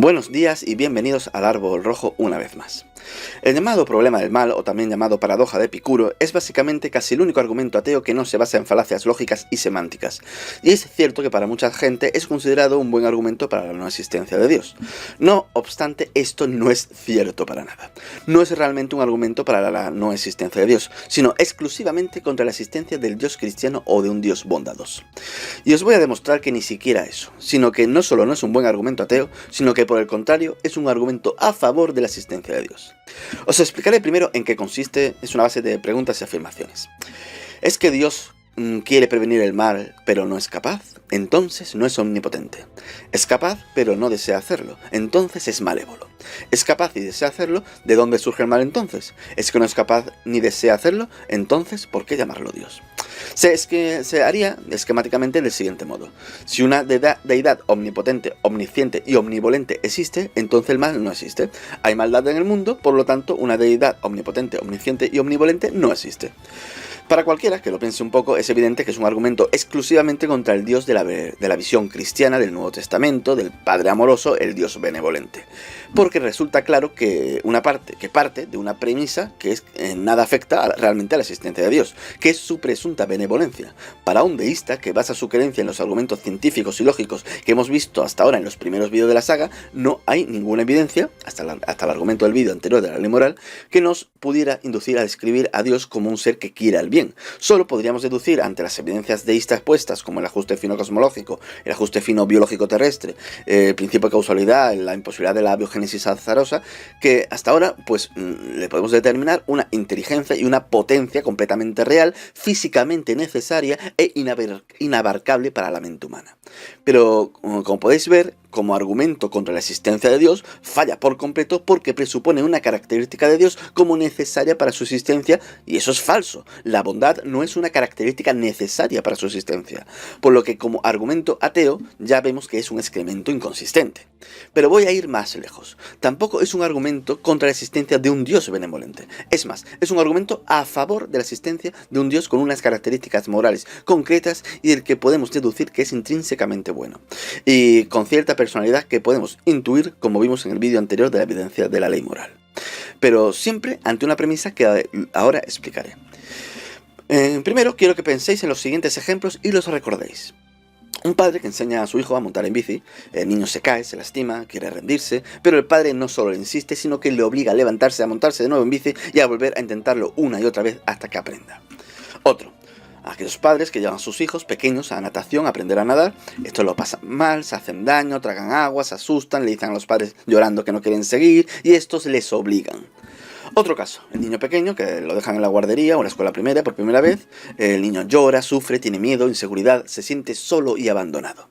Buenos días y bienvenidos al Árbol Rojo una vez más. El llamado problema del mal, o también llamado paradoja de Epicuro, es básicamente casi el único argumento ateo que no se basa en falacias lógicas y semánticas. Y es cierto que para mucha gente es considerado un buen argumento para la no existencia de Dios. No obstante, esto no es cierto para nada. No es realmente un argumento para la no existencia de Dios, sino exclusivamente contra la existencia del Dios cristiano o de un Dios bondadoso. Y os voy a demostrar que ni siquiera eso, sino que no solo no es un buen argumento ateo, sino que por el contrario es un argumento a favor de la existencia de Dios. Os explicaré primero en qué consiste, es una base de preguntas y afirmaciones. ¿Es que Dios quiere prevenir el mal, pero no es capaz? Entonces no es omnipotente. ¿Es capaz, pero no desea hacerlo? Entonces es malévolo. ¿Es capaz y desea hacerlo? ¿De dónde surge el mal entonces? ¿Es que no es capaz ni desea hacerlo? Entonces, ¿por qué llamarlo Dios? Se haría esquemáticamente del siguiente modo. Si una deidad omnipotente, omnisciente y omnivolente existe, entonces el mal no existe. Hay maldad en el mundo, por lo tanto, una deidad omnipotente, omnisciente y omnivolente no existe. Para cualquiera que lo piense un poco, es evidente que es un argumento exclusivamente contra el Dios de la visión cristiana del Nuevo Testamento, del Padre amoroso, el Dios benevolente. Porque resulta claro que parte de una premisa que nada afecta realmente a la existencia de Dios, que es su presunta benevolencia. Para un deísta que basa su creencia en los argumentos científicos y lógicos que hemos visto hasta ahora en los primeros vídeos de la saga, no hay ninguna evidencia, hasta el argumento del vídeo anterior de la ley moral, que nos pudiera inducir a describir a Dios como un ser que quiera el bien. Solo podríamos deducir ante las evidencias deístas expuestas, como el ajuste fino cosmológico, el ajuste fino biológico terrestre, el principio de causalidad, la imposibilidad de la biogénesis azarosa, que hasta ahora pues le podemos determinar una inteligencia y una potencia completamente real, físicamente necesaria e inabarcable para la mente humana. Pero como podéis ver, como argumento contra la existencia de Dios, falla por completo porque presupone una característica de Dios como necesaria para su existencia, y eso es falso. La bondad no es una característica necesaria para su existencia, por lo que como argumento ateo ya vemos que es un excremento inconsistente. Pero voy a ir más lejos. Tampoco es un argumento contra la existencia de un Dios benevolente. Es más, es un argumento a favor de la existencia de un Dios con unas características morales concretas y del que podemos deducir que es intrínsecamente bueno, y con cierta personalidad que podemos intuir, como vimos en el vídeo anterior de la evidencia de la ley moral. Pero siempre ante una premisa que ahora explicaré. Primero quiero que penséis en los siguientes ejemplos y los recordéis. Un padre que enseña a su hijo a montar en bici, el niño se cae, se lastima, quiere rendirse, pero el padre no solo le insiste, sino que le obliga a levantarse, a montarse de nuevo en bici y a volver a intentarlo una y otra vez hasta que aprenda. Otro. Aquellos padres que llevan a sus hijos pequeños a natación a aprender a nadar, estos lo pasan mal, se hacen daño, tragan agua, se asustan, le dicen a los padres llorando que no quieren seguir y estos les obligan. Otro caso, el niño pequeño que lo dejan en la guardería o en la escuela primaria por primera vez, el niño llora, sufre, tiene miedo, inseguridad, se siente solo y abandonado.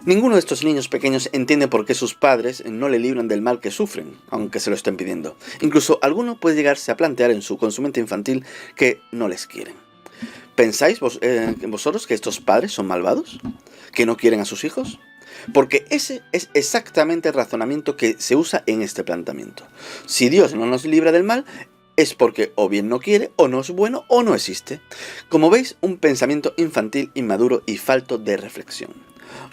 Ninguno de estos niños pequeños entiende por qué sus padres no le libran del mal que sufren, aunque se lo estén pidiendo. Incluso alguno puede llegarse a plantear en su mente infantil que no les quieren. ¿Pensáis vosotros que estos padres son malvados? ¿Que no quieren a sus hijos? Porque ese es exactamente el razonamiento que se usa en este planteamiento. Si Dios no nos libra del mal, es porque o bien no quiere, o no es bueno, o no existe. Como veis, un pensamiento infantil, inmaduro y falto de reflexión.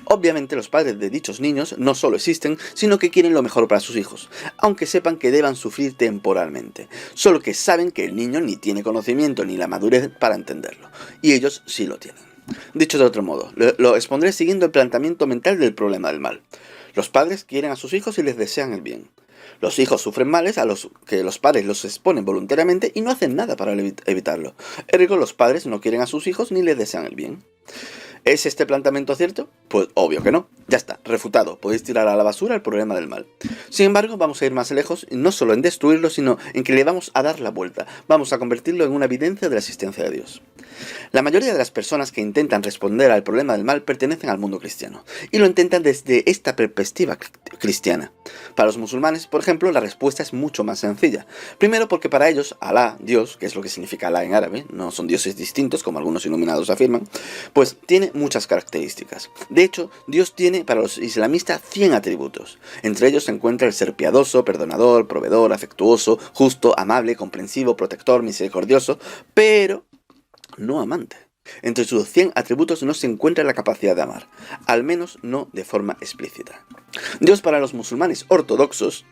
Obviamente los padres de dichos niños no solo existen, sino que quieren lo mejor para sus hijos, aunque sepan que deban sufrir temporalmente, solo que saben que el niño ni tiene conocimiento ni la madurez para entenderlo, y ellos sí lo tienen. Dicho de otro modo, lo expondré siguiendo el planteamiento mental del problema del mal. Los padres quieren a sus hijos y les desean el bien. Los hijos sufren males a los que los padres los exponen voluntariamente y no hacen nada para evitarlo. Ergo, los padres no quieren a sus hijos ni les desean el bien. ¿Es este planteamiento cierto? Pues obvio que no. Ya está, refutado. Podéis tirar a la basura el problema del mal. Sin embargo, vamos a ir más lejos, y no solo en destruirlo, sino en que le vamos a dar la vuelta. Vamos a convertirlo en una evidencia de la existencia de Dios. La mayoría de las personas que intentan responder al problema del mal pertenecen al mundo cristiano, y lo intentan desde esta perspectiva cristiana. Para los musulmanes, por ejemplo, la respuesta es mucho más sencilla. Primero porque para ellos, Alá, Dios, que es lo que significa Alá en árabe, no son dioses distintos como algunos iluminados afirman, pues tiene muchas características. De hecho, Dios tiene para los islamistas 100 atributos. Entre ellos se encuentra el ser piadoso, perdonador, proveedor, afectuoso, justo, amable, comprensivo, protector, misericordioso, pero no amante. Entre sus 100 atributos no se encuentra la capacidad de amar, al menos no de forma explícita. Dios para los musulmanes ortodoxos,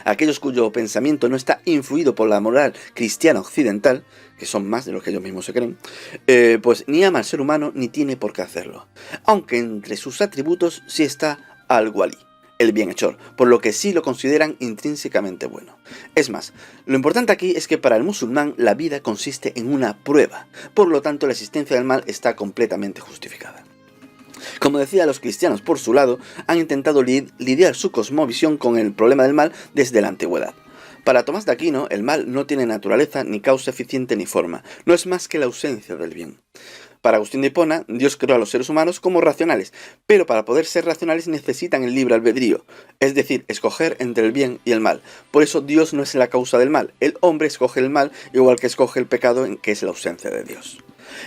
aquellos cuyo pensamiento no está influido por la moral cristiana occidental, que son más de lo que ellos mismos se creen, pues ni ama al ser humano ni tiene por qué hacerlo. Aunque entre sus atributos sí está al-Wali, el bienhechor, por lo que sí lo consideran intrínsecamente bueno. Es más, lo importante aquí es que para el musulmán la vida consiste en una prueba, por lo tanto la existencia del mal está completamente justificada. Como decía, los cristianos, por su lado, han intentado lidiar su cosmovisión con el problema del mal desde la antigüedad. Para Tomás de Aquino, el mal no tiene naturaleza, ni causa eficiente, ni forma. No es más que la ausencia del bien. Para Agustín de Hipona, Dios creó a los seres humanos como racionales, pero para poder ser racionales necesitan el libre albedrío, es decir, escoger entre el bien y el mal. Por eso Dios no es la causa del mal, el hombre escoge el mal, igual que escoge el pecado, que es la ausencia de Dios.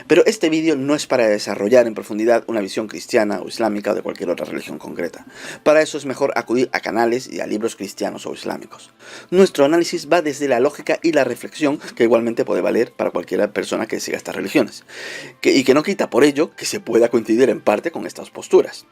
Pero este vídeo no es para desarrollar en profundidad una visión cristiana o islámica o de cualquier otra religión concreta. Para eso es mejor acudir a canales y a libros cristianos o islámicos. Nuestro análisis va desde la lógica y la reflexión, que igualmente puede valer para cualquier persona que siga estas religiones, y que no quita por ello que se pueda coincidir en parte con estas posturas.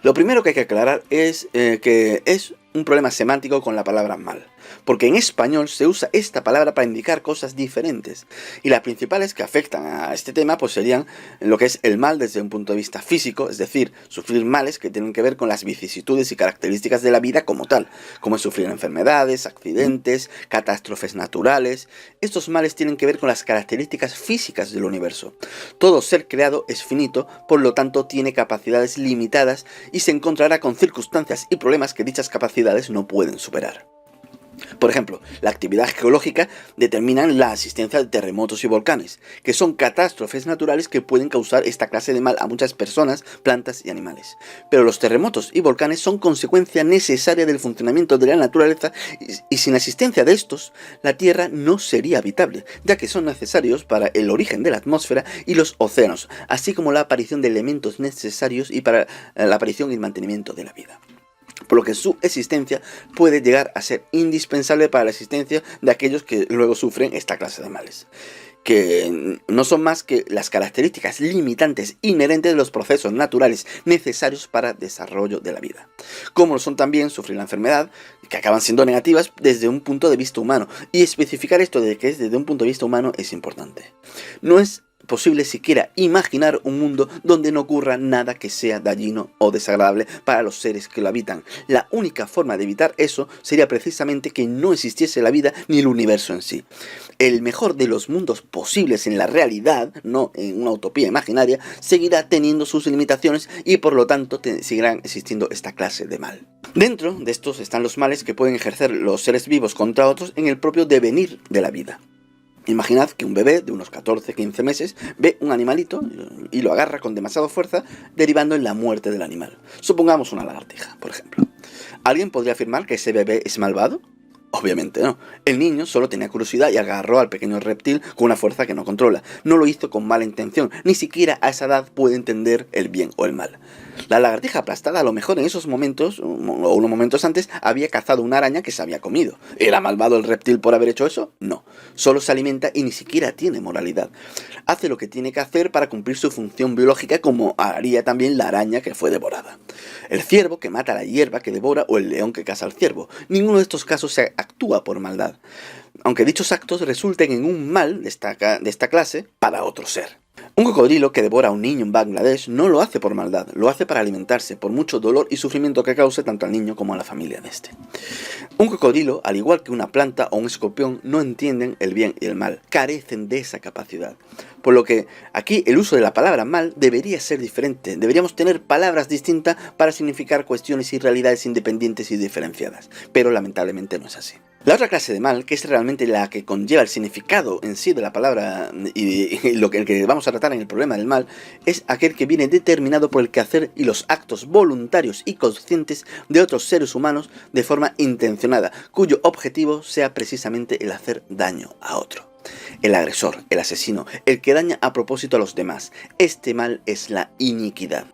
Lo primero que hay que aclarar es que es un problema semántico con la palabra mal, porque en español se usa esta palabra para indicar cosas diferentes, y las principales que afectan a este tema pues serían lo que es el mal desde un punto de vista físico, es decir, sufrir males que tienen que ver con las vicisitudes y características de la vida como tal, como es sufrir enfermedades, accidentes, catástrofes naturales. Estos males tienen que ver con las características físicas del universo. Todo ser creado es finito, por lo tanto tiene capacidades limitadas y se encontrará con circunstancias y problemas que dichas capacidades no pueden superar. Por ejemplo, la actividad geológica determina la existencia de terremotos y volcanes, que son catástrofes naturales que pueden causar esta clase de mal a muchas personas, plantas y animales. Pero los terremotos y volcanes son consecuencia necesaria del funcionamiento de la naturaleza y sin la existencia de estos, la Tierra no sería habitable, ya que son necesarios para el origen de la atmósfera y los océanos, así como la aparición de elementos necesarios y para la aparición y el mantenimiento de la vida. Por lo que su existencia puede llegar a ser indispensable para la existencia de aquellos que luego sufren esta clase de males, que no son más que las características limitantes inherentes de los procesos naturales necesarios para el desarrollo de la vida, como lo son también sufrir la enfermedad, que acaban siendo negativas desde un punto de vista humano, y especificar esto de que es desde un punto de vista humano es importante. No es posible siquiera imaginar un mundo donde no ocurra nada que sea dañino o desagradable para los seres que lo habitan. La única forma de evitar eso sería precisamente que no existiese la vida ni el universo en sí. El mejor de los mundos posibles en la realidad, no en una utopía imaginaria, seguirá teniendo sus limitaciones y por lo tanto seguirán existiendo esta clase de mal. Dentro de estos están los males que pueden ejercer los seres vivos contra otros en el propio devenir de la vida. Imaginad que un bebé de unos 14-15 meses ve un animalito y lo agarra con demasiada fuerza, derivando en la muerte del animal. Supongamos una lagartija, por ejemplo. ¿Alguien podría afirmar que ese bebé es malvado? Obviamente no. El niño solo tenía curiosidad y agarró al pequeño reptil con una fuerza que no controla. No lo hizo con mala intención, ni siquiera a esa edad puede entender el bien o el mal. La lagartija aplastada a lo mejor en esos momentos, o unos momentos antes, había cazado una araña que se había comido. ¿Era malvado el reptil por haber hecho eso? No. Solo se alimenta y ni siquiera tiene moralidad. Hace lo que tiene que hacer para cumplir su función biológica, como haría también la araña que fue devorada. El ciervo que mata la hierba que devora o el león que caza al ciervo. Ninguno de estos casos se actúa por maldad, aunque dichos actos resulten en un mal de esta clase para otro ser. Un cocodrilo que devora a un niño en Bangladesh no lo hace por maldad, lo hace para alimentarse, por mucho dolor y sufrimiento que cause tanto al niño como a la familia de este. Un cocodrilo, al igual que una planta o un escorpión, no entienden el bien y el mal, carecen de esa capacidad. Por lo que aquí el uso de la palabra mal debería ser diferente, deberíamos tener palabras distintas para significar cuestiones y realidades independientes y diferenciadas, pero lamentablemente no es así. La otra clase de mal, que es realmente la que conlleva el significado en sí de la palabra y el que vamos a tratar en el problema del mal, es aquel que viene determinado por el quehacer y los actos voluntarios y conscientes de otros seres humanos de forma intencionada, cuyo objetivo sea precisamente el hacer daño a otro. El agresor, el asesino, el que daña a propósito a los demás. Este mal es la iniquidad.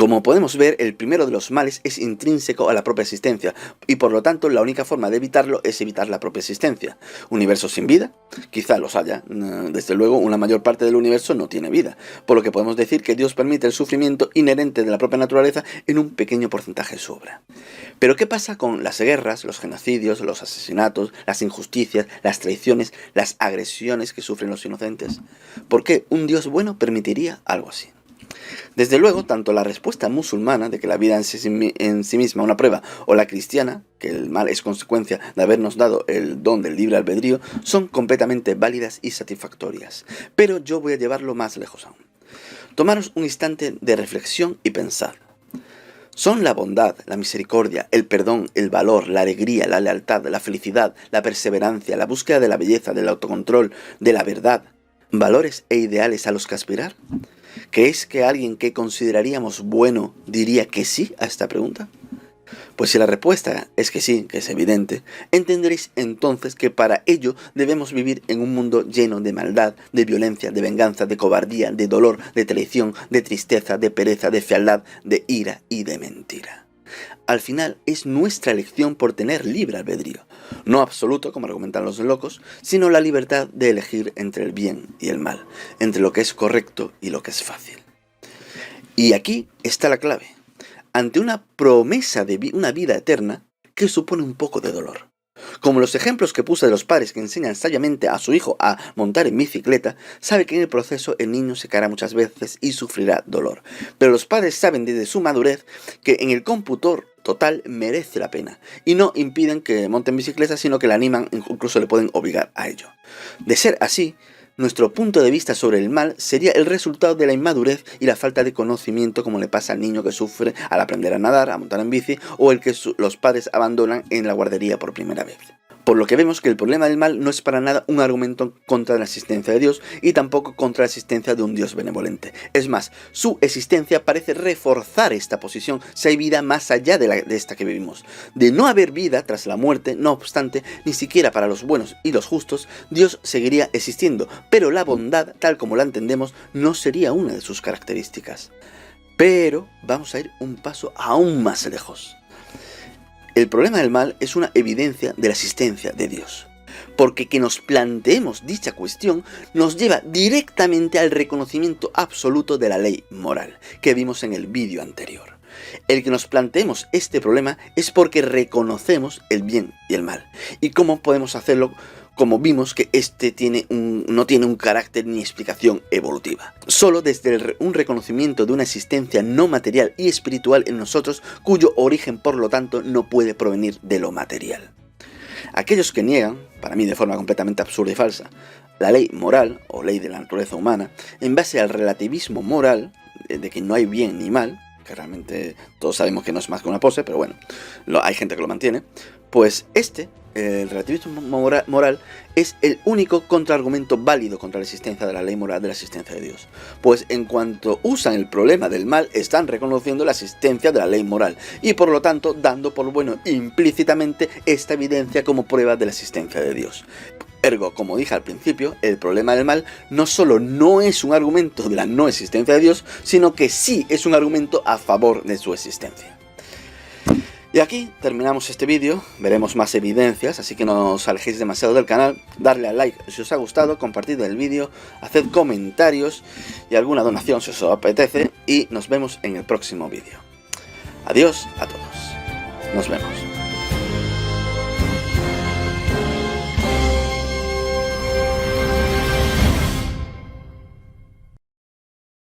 Como podemos ver, el primero de los males es intrínseco a la propia existencia, y por lo tanto la única forma de evitarlo es evitar la propia existencia. ¿Universos sin vida? Quizá los haya. Desde luego, una mayor parte del universo no tiene vida, por lo que podemos decir que Dios permite el sufrimiento inherente de la propia naturaleza en un pequeño porcentaje de su obra. Pero ¿qué pasa con las guerras, los genocidios, los asesinatos, las injusticias, las traiciones, las agresiones que sufren los inocentes? ¿Por qué un Dios bueno permitiría algo así? Desde luego, tanto la respuesta musulmana, de que la vida en sí misma es una prueba, o la cristiana, que el mal es consecuencia de habernos dado el don del libre albedrío, son completamente válidas y satisfactorias. Pero yo voy a llevarlo más lejos aún. Tomaros un instante de reflexión y pensad. ¿Son la bondad, la misericordia, el perdón, el valor, la alegría, la lealtad, la felicidad, la perseverancia, la búsqueda de la belleza, del autocontrol, de la verdad, valores e ideales a los que aspirar? ¿Creéis que alguien que consideraríamos bueno diría que sí a esta pregunta? Pues si la respuesta es que sí, que es evidente, entenderéis entonces que para ello debemos vivir en un mundo lleno de maldad, de violencia, de venganza, de cobardía, de dolor, de traición, de tristeza, de pereza, de fealdad, de ira y de mentira. Al final es nuestra elección por tener libre albedrío, no absoluto como argumentan los locos, sino la libertad de elegir entre el bien y el mal, entre lo que es correcto y lo que es fácil. Y aquí está la clave. Ante una promesa de una vida eterna que supone un poco de dolor. Como los ejemplos que puse de los padres que enseñan sabiamente a su hijo a montar en bicicleta, sabe que en el proceso el niño se caerá muchas veces y sufrirá dolor. Pero los padres saben desde su madurez que en el cómputo total merece la pena y no impiden que monte en bicicleta, sino que le animan, incluso le pueden obligar a ello. De ser así, nuestro punto de vista sobre el mal sería el resultado de la inmadurez y la falta de conocimiento, como le pasa al niño que sufre al aprender a nadar, a montar en bici, o el que los padres abandonan en la guardería por primera vez. Por lo que vemos que el problema del mal no es para nada un argumento contra la existencia de Dios y tampoco contra la existencia de un Dios benevolente. Es más, su existencia parece reforzar esta posición si hay vida más allá de esta que vivimos. De no haber vida tras la muerte, no obstante, ni siquiera para los buenos y los justos, Dios seguiría existiendo, pero la bondad, tal como la entendemos, no sería una de sus características. Pero vamos a ir un paso aún más lejos. El problema del mal es una evidencia de la existencia de Dios, porque que nos planteemos dicha cuestión nos lleva directamente al reconocimiento absoluto de la ley moral, que vimos en el vídeo anterior. El que nos planteemos este problema es porque reconocemos el bien y el mal. ¿Y cómo podemos hacerlo? Como vimos que este no tiene un carácter ni explicación evolutiva. Solo desde un reconocimiento de una existencia no material y espiritual en nosotros, cuyo origen por lo tanto no puede provenir de lo material. Aquellos que niegan, para mí de forma completamente absurda y falsa, la ley moral o ley de la naturaleza humana, en base al relativismo moral, de que no hay bien ni mal, que realmente todos sabemos que no es más que una pose, pero bueno, hay gente que lo mantiene, pues el relativismo moral es el único contraargumento válido contra la existencia de la ley moral, de la existencia de Dios. Pues en cuanto usan el problema del mal, están reconociendo la existencia de la ley moral y por lo tanto dando por bueno implícitamente esta evidencia como prueba de la existencia de Dios. Ergo, como dije al principio, el problema del mal no solo no es un argumento de la no existencia de Dios, sino que sí es un argumento a favor de su existencia. Y aquí terminamos este vídeo, veremos más evidencias, así que no os alejéis demasiado del canal, darle al like si os ha gustado, compartid el vídeo, haced comentarios y alguna donación si os apetece y nos vemos en el próximo vídeo. Adiós a todos, nos vemos.